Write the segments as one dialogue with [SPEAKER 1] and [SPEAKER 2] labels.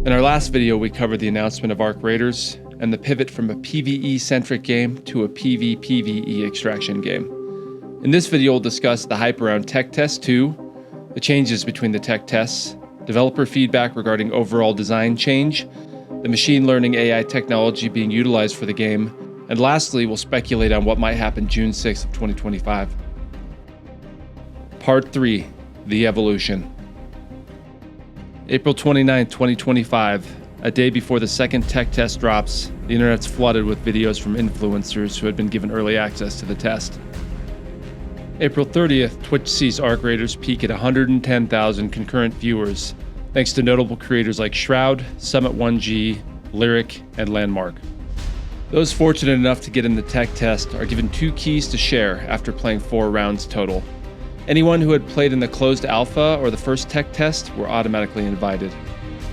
[SPEAKER 1] In our last video, we covered the announcement of Arc Raiders and the pivot from a PvE-centric game to a PvPvE extraction game. In this video, we'll discuss the hype around Tech Test 2, the changes between the tech tests, developer feedback regarding overall design change, the machine learning AI technology being utilized for the game, and lastly, we'll speculate on what might happen June 6th of 2025. Part 3, The Evolution. April 29, 2025, a day before the second tech test drops, the internet's flooded with videos from influencers who had been given early access to the test. April 30th, Twitch sees Arc Raiders peak at 110,000 concurrent viewers, thanks to notable creators like Shroud, Summit1G, Lyric, and Landmark. Those fortunate enough to get in the tech test are given 2 keys to share after playing 4 rounds total. Anyone who had played in the closed alpha or the first tech test were automatically invited.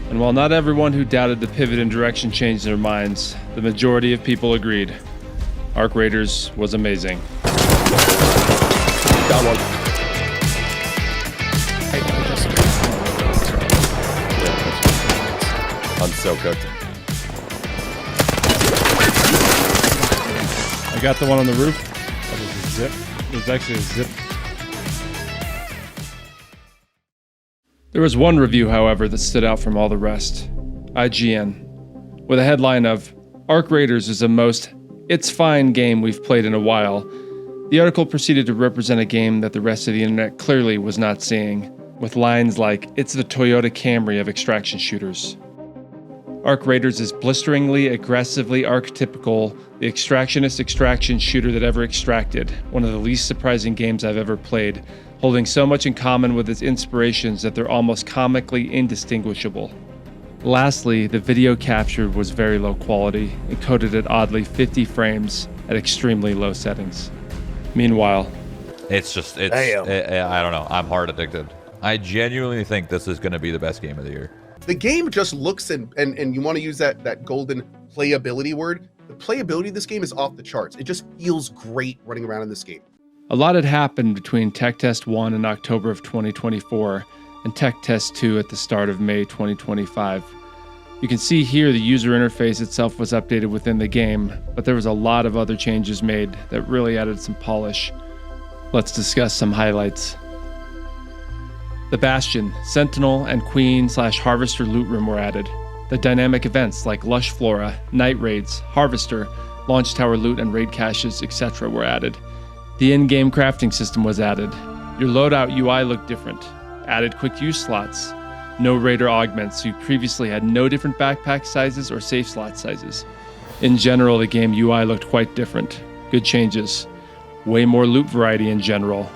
[SPEAKER 1] And while not everyone who doubted the pivot and direction changed their minds, the majority of people agreed. Arc Raiders was amazing.
[SPEAKER 2] Got one. I'm so cooked.
[SPEAKER 1] I got the one on the roof. That was a zip. It was actually a zip. There was one review, however, that stood out from all the rest. IGN. With a headline of, Arc Raiders is the most it's fine game we've played in a while. The article proceeded to represent a game that the rest of the internet clearly was not seeing, with lines like, it's the Toyota Camry of extraction shooters. Arc Raiders is blisteringly, aggressively archetypical, the extractionist extraction shooter that ever extracted, one of the least surprising games I've ever played, holding so much in common with its inspirations that they're almost comically indistinguishable. Lastly, the video captured was very low quality, encoded at oddly 50 frames at extremely low settings. Meanwhile,
[SPEAKER 3] I don't know, I'm hard addicted. I genuinely think this is going to be the best game of the year.
[SPEAKER 2] The game just looks, and you want to use that golden playability word. The playability of this game is off the charts. It just feels great running around in this game.
[SPEAKER 1] a lot had happened between Tech Test 1 in October of 2024 and Tech Test 2 at the start of May 2025. You can see here the user interface itself was updated within the game, but there was a lot of other changes made that really added some polish. Let's discuss some highlights. The Bastion, Sentinel, and Queen/Harvester loot room were added. The dynamic events like Lush Flora, Night Raids, Harvester, Launch Tower loot and raid caches, etc. were added. The in-game crafting system was added. Your loadout UI looked different. Added quick use slots. No raider augments. You previously had no different backpack sizes or safe slot sizes. In general, the game UI looked quite different. Good changes. Way more loot variety in general.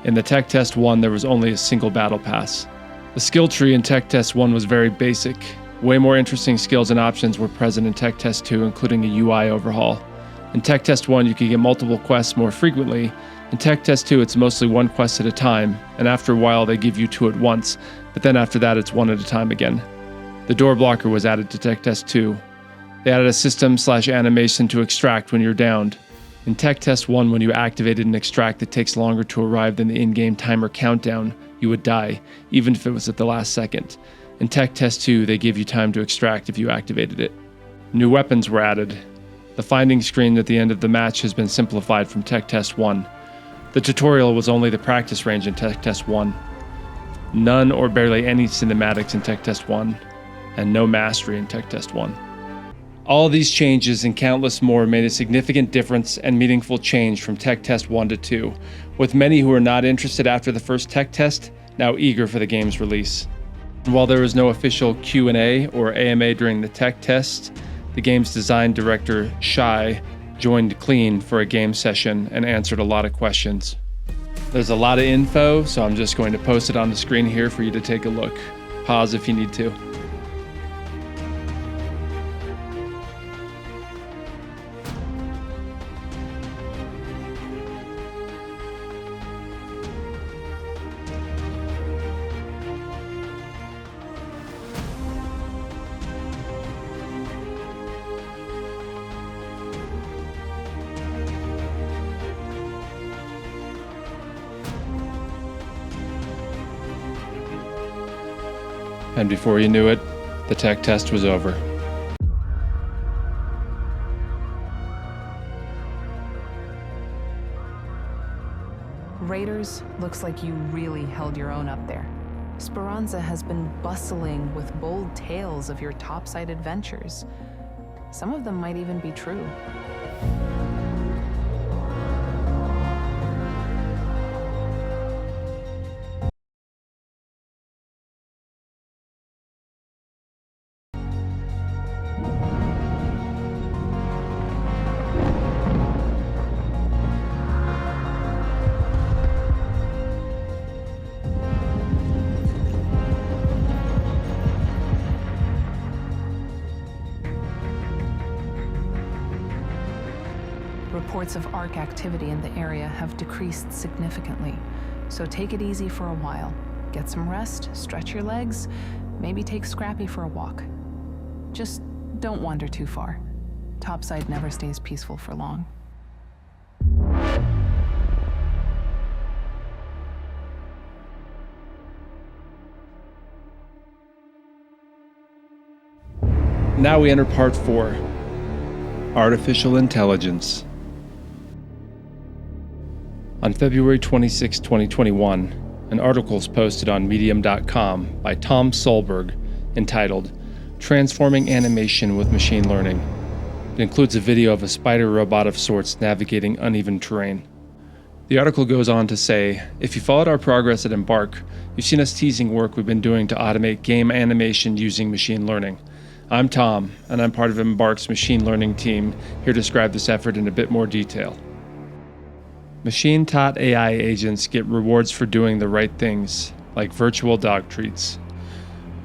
[SPEAKER 1] In the Tech Test 1, there was only a single battle pass. The skill tree in Tech Test 1 was very basic. Way more interesting skills and options were present in Tech Test 2, including a UI overhaul. In Tech Test 1, you could get multiple quests more frequently. In Tech Test 2, it's mostly one quest at a time, and after a while they give you 2 at once, but then after that it's 1 at a time again. The door blocker was added to Tech Test 2. They added a system/animation to extract when you're downed. In Tech Test 1, when you activated an extract that takes longer to arrive than the in-game timer countdown, you would die, even if it was at the last second. In Tech Test 2, they give you time to extract if you activated it. New weapons were added. The finding screen at the end of the match has been simplified from Tech Test 1. The tutorial was only the practice range in Tech Test 1. None or barely any cinematics in Tech Test 1, and no mastery in Tech Test 1. All these changes and countless more made a significant difference and meaningful change from Tech Test 1 to 2, with many who were not interested after the first tech test now eager for the game's release. And while there was no official Q&A or AMA during the tech test, the game's design director, Shai, joined Klean for a game session and answered a lot of questions. There's a lot of info, so I'm just going to post it on the screen here for you to take a look. Pause if you need to. And before you knew it, The tech test was over.
[SPEAKER 4] Raiders, looks like you really held your own up there. Speranza has been bustling with bold tales of your topside adventures. Some of them might even be true. Reports of ARC activity in the area have decreased significantly, so take it easy for a while. Get some rest, stretch your legs, maybe take Scrappy for a walk. Just don't wander too far. Topside never stays peaceful for long.
[SPEAKER 1] Now we enter part 4, Artificial Intelligence. On February 26, 2021, an article is posted on medium.com by Tom Solberg entitled Transforming Animation with Machine Learning. It includes a video of a spider robot of sorts navigating uneven terrain. The article goes on to say, if you followed our progress at Embark, you've seen us teasing work we've been doing to automate game animation using machine learning. I'm Tom, and I'm part of Embark's machine learning team, here to describe this effort in a bit more detail. Machine-taught AI agents get rewards for doing the right things, like virtual dog treats.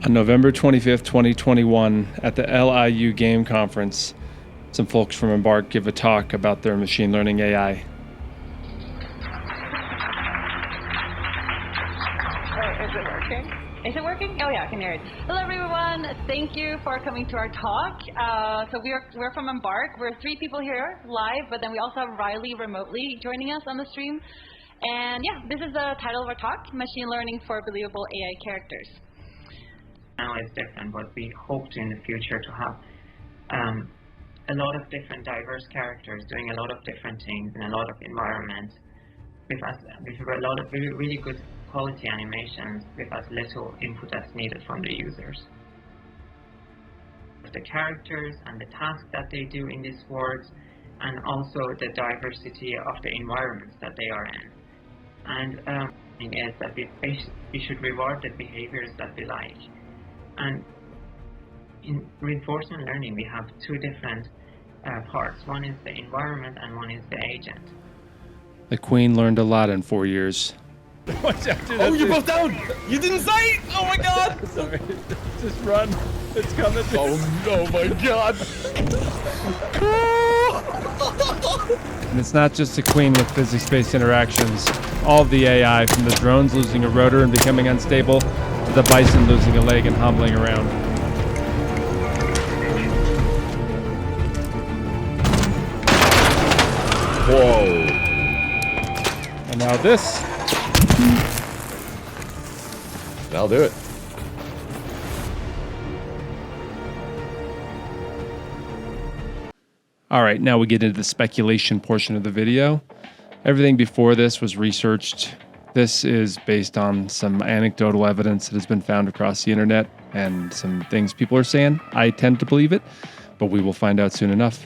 [SPEAKER 1] On November 25th, 2021, at the LIU Game Conference, some folks from Embark give a talk about their machine learning AI.
[SPEAKER 5] Is it working? Is it working? Oh yeah, I can hear it. Hello everyone, thank you for coming to our talk. So we're from Embark. We're 3 people here live, but then we also have Riley remotely joining us on the stream. And yeah, this is the title of our talk, Machine Learning for Believable AI Characters.
[SPEAKER 6] Now it's different, but we hope to in the future to have a lot of different diverse characters doing a lot of different things in a lot of environments with a lot of really good quality animations with as little input as needed from the users. The characters and the tasks that they do in these worlds, and also the diversity of the environments that they are in. And thing is that we should reward the behaviors that we like. And in reinforcement learning, we have 2 different parts. One is the environment and one is the agent.
[SPEAKER 1] The Queen learned a lot in 4 years.
[SPEAKER 7] Oh, you're both down! You didn't sight! Oh my god!
[SPEAKER 1] Sorry, just run. It's coming.
[SPEAKER 7] Oh my god!
[SPEAKER 1] And it's not just the Queen with physics-based interactions. All of the AI, from the drones losing a rotor and becoming unstable, to the bison losing a leg and hobbling around.
[SPEAKER 7] Whoa.
[SPEAKER 1] And now this.
[SPEAKER 7] That'll do it.
[SPEAKER 1] All right, now we get into the speculation portion of the video. Everything before this was researched. This is based on some anecdotal evidence that has been found across the internet and some things people are saying. I tend to believe it, but we will find out soon enough.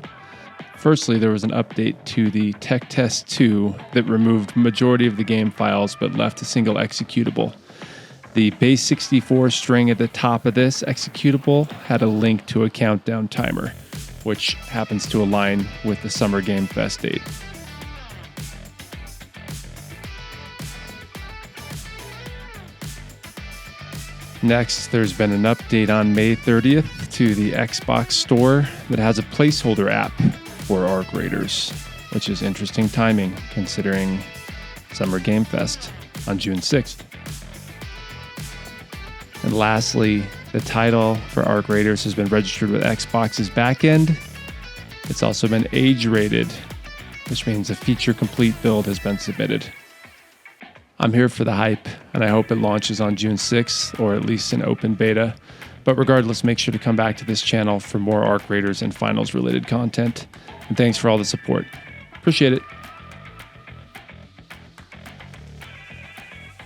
[SPEAKER 1] Firstly, there was an update to the Tech Test 2 that removed majority of the game files but left a single executable. The base 64 string at the top of this executable had a link to a countdown timer, which happens to align with the Summer Game Fest date. Next, there's been an update on May 30th to the Xbox Store that has a placeholder app for ARC Raiders, which is interesting timing considering Summer Game Fest on June 6th. And lastly, the title for ARC Raiders has been registered with Xbox's backend. It's also been age rated, which means a feature complete build has been submitted. I'm here for the hype, and I hope it launches on June 6th, or at least an open beta. But regardless, make sure to come back to this channel for more Arc Raiders and Finals related content. And thanks for all the support. Appreciate it.